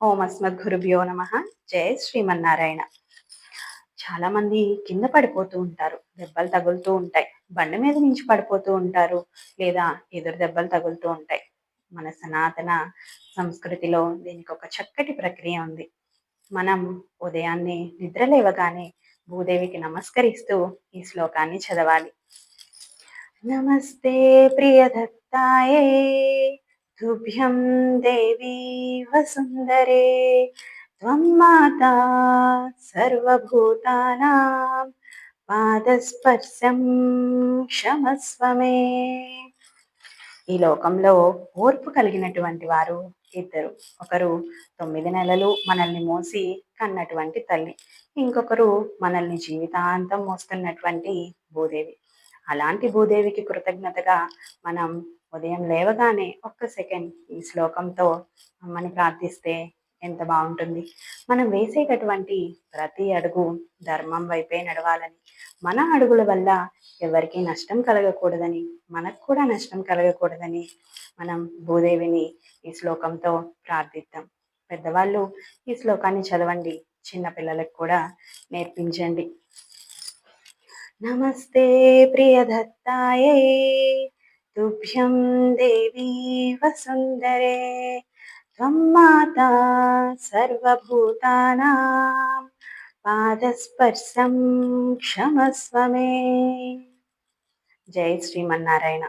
ఓం అస్మద్గురుభ్యో నమః. జై శ్రీమన్నారాయణ. చాలా మంది కింద పడిపోతూ ఉంటారు. దెబ్బలు తగులుతూ ఉంటాయి. బండి మీద నుంచి పడిపోతూ ఉంటారు. లేదా ఎదురు దెబ్బలు తగులుతూ ఉంటాయి. మన సనాతన సంస్కృతిలో దీనికి ఒక చక్కటి ప్రక్రియ ఉంది. మనం ఉదయాన్నే నిద్ర లేవగానే భూదేవికి నమస్కరిస్తూ ఈ శ్లోకాన్ని చదవాలి. నమస్తే ప్రియదత్తాయే తుభ్యం దేవీ వసుందరే త్వం మాతా సర్వభూతానాం పాదస్పర్శం క్షమస్వ మే. ఈ లోకంలో ఓర్పు కలిగినటువంటి వారు ఇద్దరు. ఒకరు 9 నెలలు మనల్ని మోసి కన్నటువంటి తల్లి, ఇంకొకరు మనల్ని జీవితాంతం మోస్తున్నటువంటి భూదేవి. అలాంటి భూదేవికి కృతజ్ఞతగా మనం ఉదయం లేవగానే ఒక్క సెకండ్ ఈ శ్లోకంతో అమ్మని ప్రార్థిస్తే ఎంత బాగుంటుంది. మనం వేసేటటువంటి ప్రతి అడుగు ధర్మం వైపే నడవాలని, మన అడుగుల వల్ల ఎవరికి నష్టం కలగకూడదని, మనకు కూడా నష్టం కలగకూడదని మనం భూదేవిని ఈ శ్లోకంతో ప్రార్థిద్దాం. పెద్దవాళ్ళు ఈ శ్లోకాన్ని చదవండి, చిన్న పిల్లలకు కూడా నేర్పించండి. నమస్తే ప్రియదత్తాయే తుభ్యం దేవీ వసుందరే త్వం మాతా సర్వభూతానాం పాదస్పర్శం క్షమస్వ మే. జై శ్రీమన్నారాయణ.